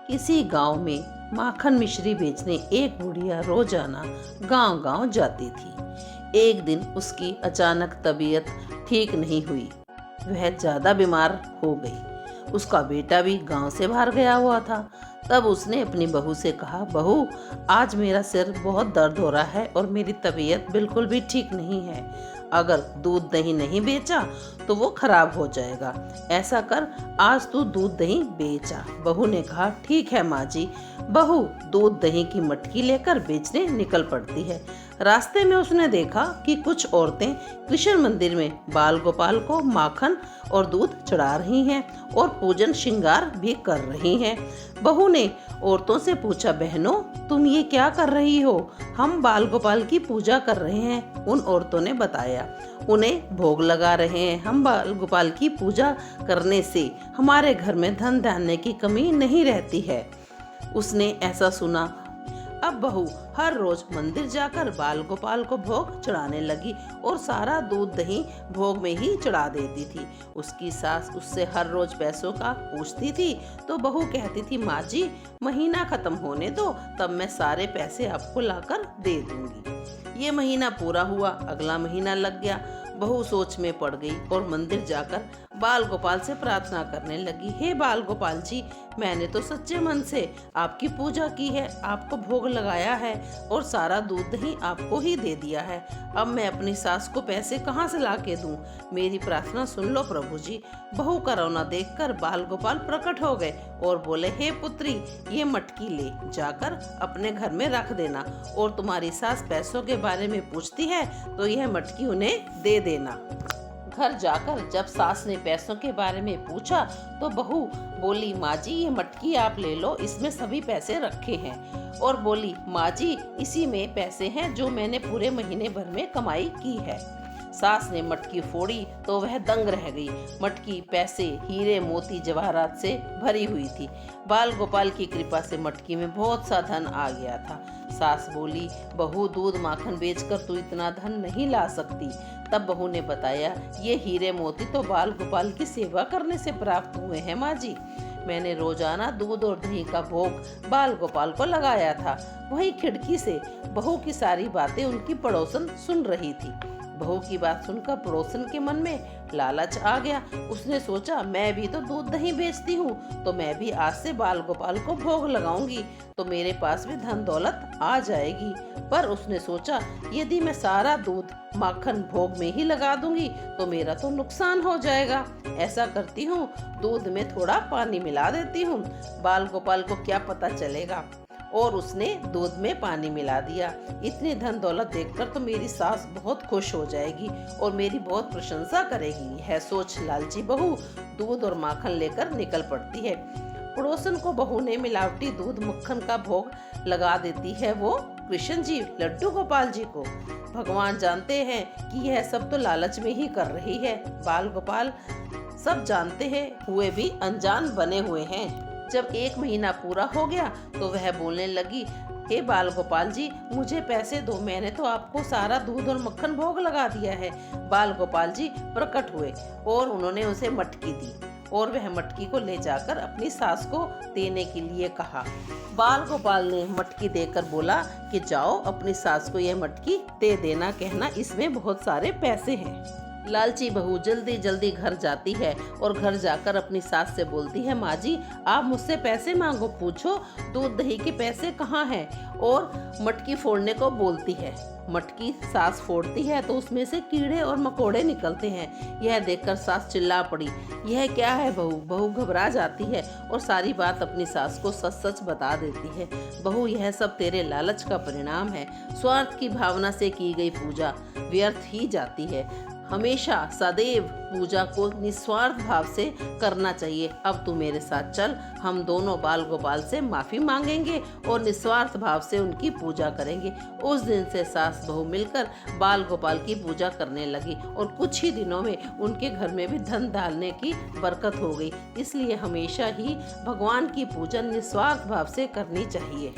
किसी गांव में माखन मिश्री बेचने एक बुढ़िया रोजाना गांव-गांव जाती थी। एक दिन उसकी अचानक तबीयत ठीक नहीं हुई। वह ज़्यादा बीमार हो गई। उसका बेटा भी गांव से बाहर गया हुआ था। तब उसने अपनी बहू से कहा, बहू, आज मेरा सिर बहुत दर्द हो रहा है और मेरी तबीयत बिल्कुल भी ठीक नहीं है। अगर दूध दही नहीं बेचा तो वो खराब हो जाएगा। ऐसा कर, आज तू दूध दही बेचा। बहू ने कहा, ठीक है माँ जी। बहू दूध दही की मटकी लेकर बेचने निकल पड़ती है। रास्ते में उसने देखा कि कुछ औरतें कृष्ण मंदिर में बाल गोपाल को माखन और दूध चढ़ा रही हैं और पूजन श्रृंगार भी कर रही हैं। बहू ने औरतों से पूछा, बहनों, तुम ये क्या कर रही हो? हम बाल गोपाल की पूजा कर रहे हैं। उन औरतों ने बताया, उन्हें भोग लगा रहे हैं। हम बाल गोपाल की पूजा करने से हमारे घर में धन धान्य की कमी नहीं रहती है। उसने ऐसा सुना। अब बहू हर रोज मंदिर जाकर बाल गोपाल को भोग चढ़ाने लगी और सारा दूध दही भोग में ही चढ़ा देती थी। उसकी सास उससे हर रोज पैसों का पूछती थी तो बहू कहती थी, माँ जी, महीना खत्म होने दो, तब मैं सारे पैसे आपको लाकर दे दूंगी। ये महीना पूरा हुआ, अगला महीना लग गया। बहू सोच में पड़ गई और मंदिर जाकर बाल गोपाल से प्रार्थना करने लगी, हे बाल गोपाल जी, मैंने तो सच्चे मन से आपकी पूजा की है, आपको भोग लगाया है और सारा दूध दही आपको ही दे दिया है। अब मैं अपनी सास को पैसे कहाँ से ला के दूं? मेरी प्रार्थना सुन लो प्रभु जी। बहू का रोना देखकर बाल गोपाल प्रकट हो गए और बोले, हे पुत्री, ये मटकी ले जाकर अपने घर में रख देना और तुम्हारी सास पैसों के बारे में पूछती है तो यह मटकी उन्हें दे देना। घर जाकर जब सास ने पैसों के बारे में पूछा तो बहू बोली, माँ जी, ये मटकी आप ले लो, इसमें सभी पैसे रखे हैं। और बोली, माँ जी, इसी में पैसे हैं जो मैंने पूरे महीने भर में कमाई की है। सास ने मटकी फोड़ी तो वह दंग रह गई। मटकी पैसे, हीरे मोती जवाहरात से भरी हुई थी। बाल गोपाल की कृपा से मटकी में बहुत सा धन आ गया था। सास बोली, बहू, दूध माखन बेचकर तू इतना धन नहीं ला सकती। तब बहू ने बताया, ये हीरे मोती तो बाल गोपाल की सेवा करने से प्राप्त हुए हैं माँ जी। मैंने रोजाना दूध और दही का भोग बाल गोपाल को लगाया था। वहीं खिड़की से बहू की सारी बातें उनकी पड़ोसन सुन रही थी। बहू की बात सुनकर पड़ोसन के मन में लालच आ गया। उसने सोचा, मैं भी तो दूध दही बेचती हूँ, तो मैं भी आज से बाल गोपाल को भोग लगाऊंगी तो मेरे पास भी धन दौलत आ जाएगी। पर उसने सोचा, यदि मैं सारा दूध माखन भोग में ही लगा दूंगी तो मेरा तो नुकसान हो जाएगा। ऐसा करती हूँ, दूध में थोड़ा पानी मिला देती हूँ, बाल गोपाल को क्या पता चलेगा। और उसने दूध में पानी मिला दिया। इतनी धन दौलत देखकर तो मेरी सास बहुत खुश हो जाएगी और मेरी बहुत प्रशंसा करेगी। यह सोच लालची बहू दूध और माखन लेकर निकल पड़ती है। पड़ोसन को बहू ने मिलावटी दूध मक्खन का भोग लगा देती है, वो कृष्ण जी, लड्डू गोपाल जी को। भगवान जानते हैं कि यह सब तो लालच में ही कर रही है। बाल गोपाल सब जानते हैं हुए भी अनजान बने हुए हैं। जब एक महीना पूरा हो गया तो वह बोलने लगी, हे बाल गोपाल जी, मुझे पैसे दो, मैंने तो आपको सारा दूध और मक्खन भोग लगा दिया है। बाल गोपाल जी प्रकट हुए और उन्होंने उसे मटकी दी और वह मटकी को ले जाकर अपनी सास को देने के लिए कहा। बाल गोपाल ने मटकी देकर बोला कि जाओ अपनी सास को यह मटकी दे देना, कहना इसमें बहुत सारे पैसे हैं। लालची बहू जल्दी जल्दी घर जाती है और घर जाकर अपनी सास से बोलती है, माँ जी, आप मुझसे पैसे मांगो, पूछो दूध दही के पैसे कहाँ हैं। और मटकी फोड़ने को बोलती है। मटकी सास फोड़ती है तो उसमें से कीड़े और मकोड़े निकलते हैं। यह देखकर सास चिल्ला पड़ी, यह क्या है बहू? बहू घबरा जाती है और सारी बात अपनी सास को सच सच बता देती है। बहू, यह सब तेरे लालच का परिणाम है। स्वार्थ की भावना से की गई पूजा व्यर्थ ही जाती है। हमेशा सदैव पूजा को निस्वार्थ भाव से करना चाहिए। अब तू मेरे साथ चल, हम दोनों बाल गोपाल से माफी मांगेंगे और निस्वार्थ भाव से उनकी पूजा करेंगे। उस दिन से सास बहू मिलकर बाल गोपाल की पूजा करने लगी और कुछ ही दिनों में उनके घर में भी धन डालने की बरकत हो गई। इसलिए हमेशा ही भगवान की पूजा निस्वार्थ भाव से करनी चाहिए।